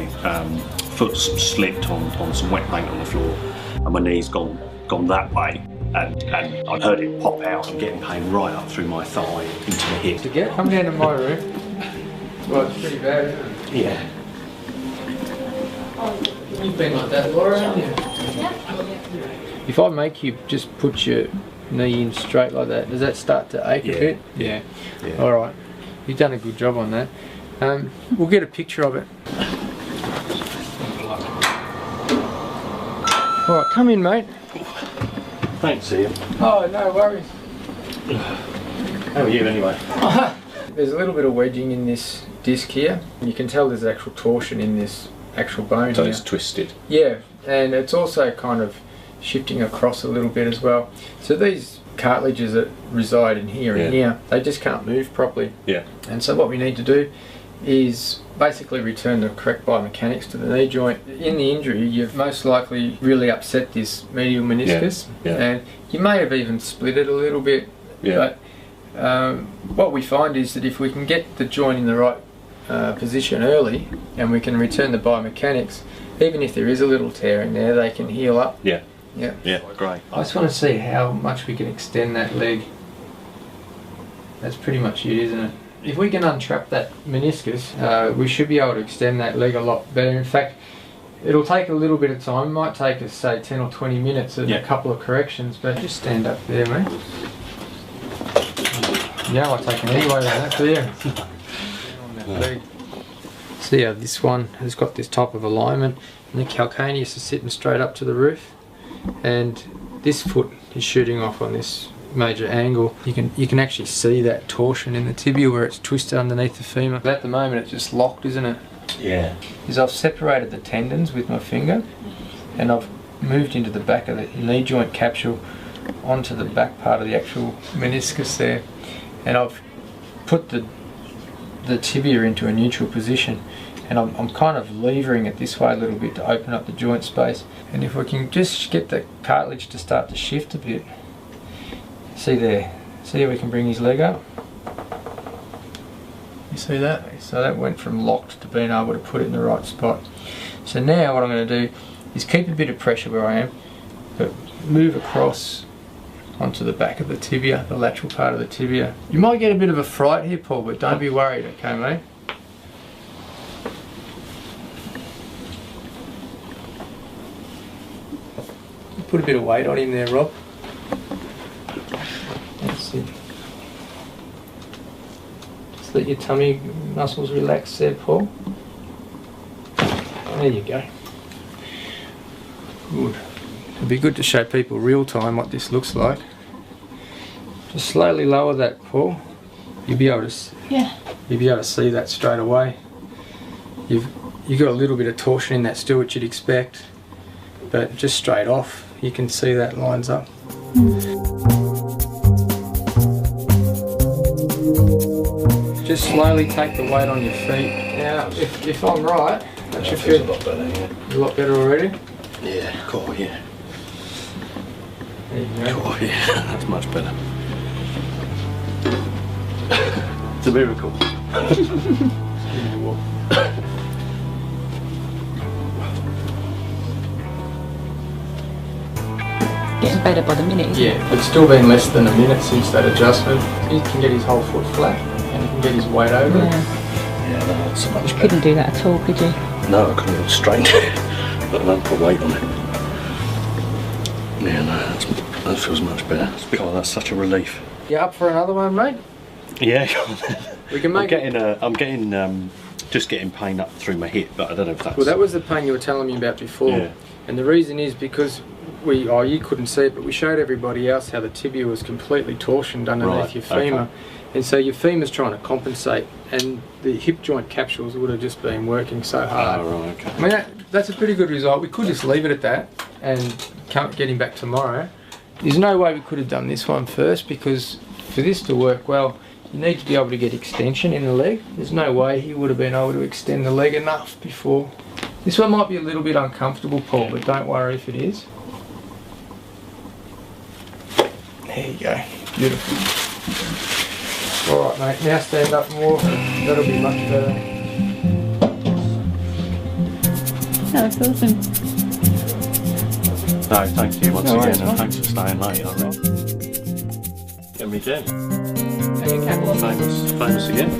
my foot's slipped on some wet paint on the floor, and my knee's gone that way, and I'd heard it pop out and getting pain right up through my thigh into the hip. To get come down to my room. Well, it's pretty bad, isn't it? Yeah. You've been like that, Laura, haven't you? If I make you just put your knee in straight like that, does that start to ache a bit? Yeah. Alright. You've done a good job on that. We'll get a picture of it. Alright, come in, mate. Thanks, Ian. Oh, no worries. How are you anyway? There's a little bit of wedging in this disc here. You can tell there's actual torsion in this actual bone So here. it's twisted. Yeah, and it's also kind of shifting across a little bit as well. So these cartilages that reside in here and here, they just can't move properly. Yeah. And so what we need to do is basically return the correct biomechanics to the knee joint. In the injury, you've most likely really upset this medial meniscus, and you may have even split it a little bit. But what we find is that if we can get the joint in the right position early, and we can return the biomechanics, even if there is a little tear in there, they can heal up. Yeah, great. I just want to see how much we can extend that leg. That's pretty much it, isn't it? If we can untrap that meniscus, we should be able to extend that leg a lot better. In fact, it'll take a little bit of time. It might take us, say, 10 or 20 minutes and a couple of corrections, but just stand up there, mate. Yeah, I'll take any weight on that there. See how this one has got this type of alignment, and the calcaneus is sitting straight up to the roof, and this foot is shooting off on this major angle. You can actually see that torsion in the tibia where it's twisted underneath the femur. At the moment it's just locked, isn't it? Yeah. Is I've separated the tendons with my finger, and I've moved into the back of the knee joint capsule onto the back part of the actual meniscus there, and I've put the tibia into a neutral position, and I'm kind of levering it this way a little bit to open up the joint space. And if we can just get the cartilage to start to shift a bit, see there, see how we can bring his leg up? You see that? So that went from locked to being able to put it in the right spot. So now what I'm going to do is keep a bit of pressure where I am, but move across onto the back of the tibia, the lateral part of the tibia. You might get a bit of a fright here, Paul, but don't be worried, okay, mate? Put a bit of weight on him there, Rob. That's it. Just let your tummy muscles relax there, Paul. There you go. Good. It'd be good to show people real time what this looks like. Just slowly lower that, Paul. You'll be able to. You'll be able to see that straight away. You've got a little bit of torsion in that still, which you'd expect, but just straight off, you can see that lines up. Just slowly take the weight on your feet. Now, if I'm right, that should feel a lot better. A lot better already. Yeah, cool. Yeah. There you go. Cool. Yeah, that's much better. It's a miracle. Getting better by the minute, isn't it? Yeah, it's still been less than a minute since that adjustment. He can get his whole foot flat and he can get his weight over it. Yeah, no, that's so much better. You couldn't do that at all, could you? No, I couldn't even straighten it, let alone put weight on it. Yeah, no, that feels much better. Oh, that's such a relief. You up for another one, mate? Yeah, We can make I'm getting just getting pain up through my hip, but I don't know if that's. Well, that was the pain you were telling me about before. Yeah. And the reason is because you couldn't see it, but we showed everybody else how the tibia was completely torsioned underneath your femur. Okay. And so your femur's trying to compensate, and the hip joint capsules would have just been working so hard. Oh, right, okay. I mean, that's a pretty good result. We could just leave it at that and can't get him back tomorrow. There's no way we could have done this one first, because for this to work well, you need to be able to get extension in the leg. There's no way he would have been able to extend the leg enough before. This one might be a little bit uncomfortable, Paul, but don't worry if it is. There you go. Beautiful. Alright, mate, now stand up more. That'll be much better. That's awesome. No, thank you once No again, worries, and mate. thanks for staying late. I really. Get me again. Famous again.